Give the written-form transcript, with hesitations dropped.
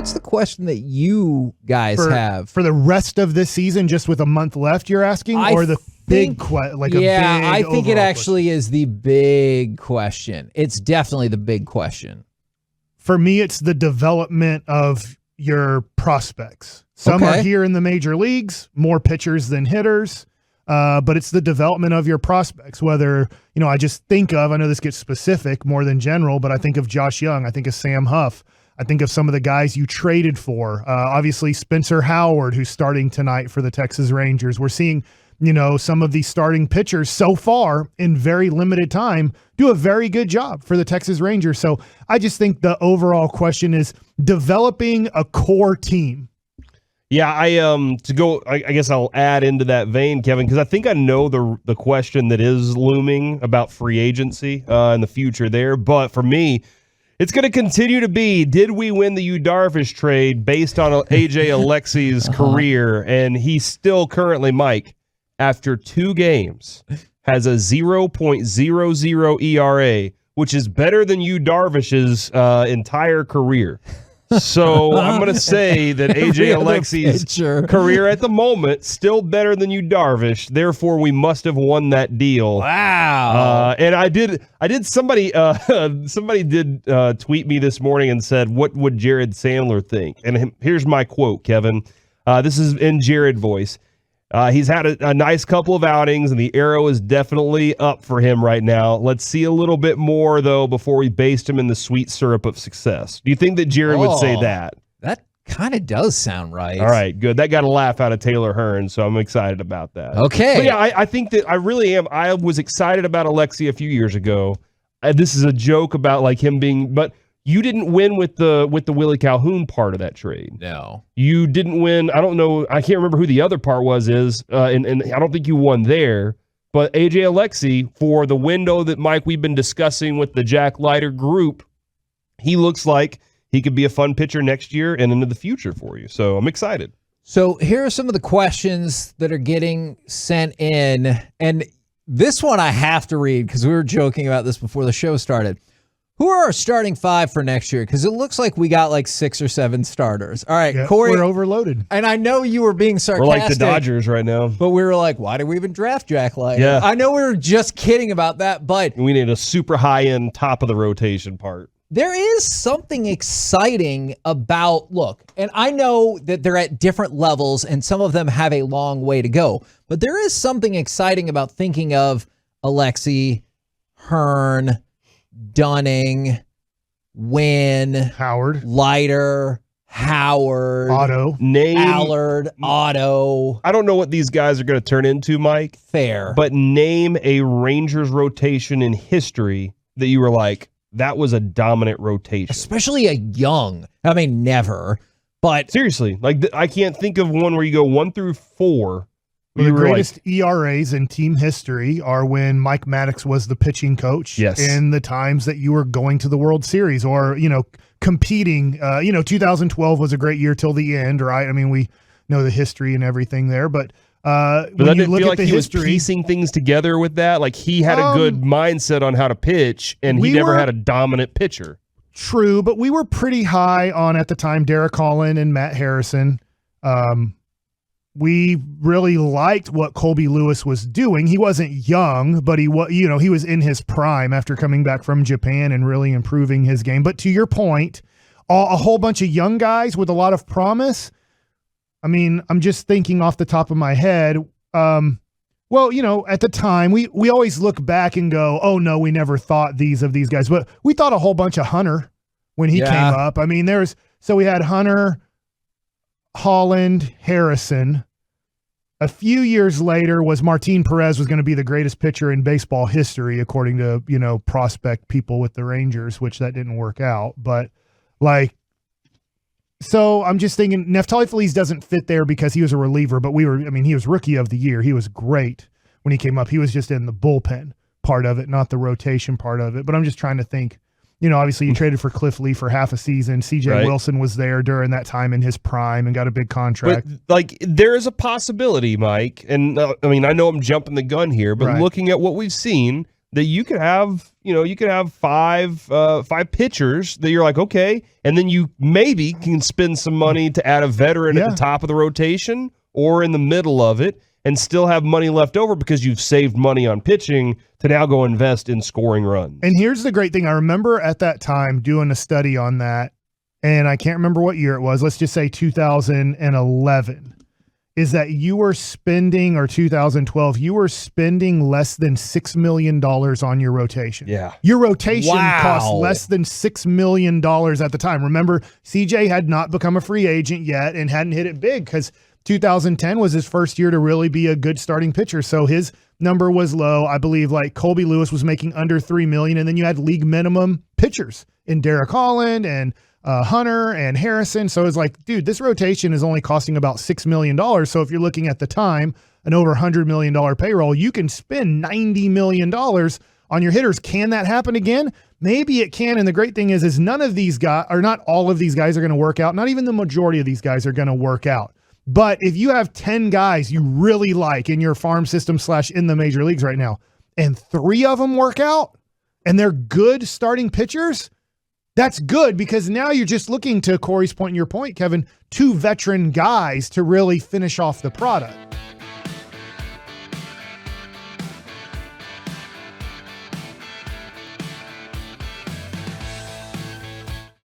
What's the question that you guys have for the rest of this season, just with a month left? You're asking, or the big question? I think it actually is the big question. It's definitely the big question. For me, it's the development of your prospects. Some are here in the major leagues, more pitchers than hitters. But it's the development of your prospects, whether, I just think of, I know this gets specific more than general, but I think of Josh Young. I think of Sam Huff. I think of some of the guys you traded for. Obviously, Spencer Howard, who's starting tonight for the Texas Rangers. We're seeing, some of these starting pitchers so far in very limited time do a very good job for the Texas Rangers. So I just think the overall question is developing a core team. Yeah, I guess I'll add into that vein, Kevin, because I think I know the question that is looming about free agency in the future there. But for me, it's going to continue to be, did we win the Yu Darvish trade based on AJ Alexy's career? And he's still currently, Mike, after 2 games, has a 0.00 ERA, which is better than Yu Darvish's entire career. So I'm going to say that AJ Alexy's career at the moment still better than Yu Darvish. Therefore, we must have won that deal. Wow! And I did. Somebody did tweet me this morning and said, "What would Jared Sandler think?" And here's my quote, Kevin. This is in Jared voice. He's had a nice couple of outings, and the arrow is definitely up for him right now. Let's see a little bit more, though, before we baste him in the sweet syrup of success. Do you think that Jared would say that? That kind of does sound right. All right, good. That got a laugh out of Taylor Hearn, so I'm excited about that. Okay. But yeah, I think that I really am. I was excited about Alexy a few years ago. This is a joke about like him being, but you didn't win with the Willie Calhoun part of that trade. No. You didn't win. I don't know. I can't remember who the other part and I don't think you won there. But AJ Alexy, for the window that, Mike, we've been discussing with the Jack Leiter group, he looks like he could be a fun pitcher next year and into the future for you. So I'm excited. So here are some of the questions that are getting sent in. And this one I have to read because we were joking about this before the show started. Who are our starting 5 for next year? Because it looks like we got like 6 or 7 starters. All right, Corey. We're overloaded. And I know you were being sarcastic. We're like the Dodgers right now. But we were like, why did we even draft Jack Leiter? Yeah. I know we were just kidding about that, but we need a super high-end top of the rotation part. There is something exciting about, look, and I know that they're at different levels and some of them have a long way to go, but there is something exciting about thinking of Alexy, Hearn, Dunning, Wynn, Howard, Leiter, Howard, Otto, Allard, Otto. I don't know what these guys are going to turn into, Mike. Fair. But name a Rangers rotation in history that you were like, that was a dominant rotation. Especially a young. I mean, never. But seriously, like I can't think of one where you go 1 through 4. Well, the greatest ERAs in team history are when Mike Maddox was the pitching coach. Yes. In the times that you were going to the World Series or, competing. 2012 was a great year till the end, right? I mean, we know the history and everything there, but when you look at the history, was piecing things together with that. Like he had a good mindset on how to pitch, and he never had a dominant pitcher. True, but we were pretty high on, at the time, Derek Holland and Matt Harrison. We really liked what Colby Lewis was doing. He wasn't young, but he was in his prime after coming back from Japan and really improving his game. But to your point, a whole bunch of young guys with a lot of promise. I mean, I'm just thinking off the top of my head. At the time, we always look back and go, oh, no, we never thought these guys. But we thought a whole bunch of Hunter when he came up. I mean, we had Hunter, Holland, Harrison. A few years later was Martin Perez was going to be the greatest pitcher in baseball history, according to, prospect people with the Rangers, which that didn't work out. But so I'm just thinking Neftali Feliz doesn't fit there because he was a reliever, but he was rookie of the year. He was great when he came up. He was just in the bullpen part of it, not the rotation part of it. But I'm just trying to think, obviously you traded for Cliff Lee for half a season. CJ Wilson was there during that time in his prime and got a big contract. But there is a possibility, Mike, and I know I'm jumping the gun here, but looking at what we've seen, that you could have, five pitchers that you're like, okay, and then you maybe can spend some money to add a veteran at the top of the rotation or in the middle of it and still have money left over because you've saved money on pitching to now go invest in scoring runs. And here's the great thing. I remember at that time doing a study on that, and I can't remember what year it was. Let's just say 2011. Is that you were spending, or 2012, you were spending less than $6 million on your rotation. Yeah. Your rotation Wow. cost less than $6 million at the time. Remember, CJ had not become a free agent yet and hadn't hit it big because 2010 was his first year to really be a good starting pitcher. So his number was low. I believe like Colby Lewis was making under $3 million. And then you had league minimum pitchers in Derek Holland and Hunter and Harrison. So it's like, dude, this rotation is only costing about $6 million. So if you're looking at the time, an over $100 million payroll, you can spend $90 million on your hitters. Can that happen again? Maybe it can. And the great thing is none of these guys, or not all of these guys, are going to work out. Not even the majority of these guys are going to work out. But if you have 10 guys you really like in your farm system / in the major leagues right now, and 3 of them work out and they're good starting pitchers, that's good, because now you're just looking, to Corey's point and your point, Kevin, 2 veteran guys to really finish off the product.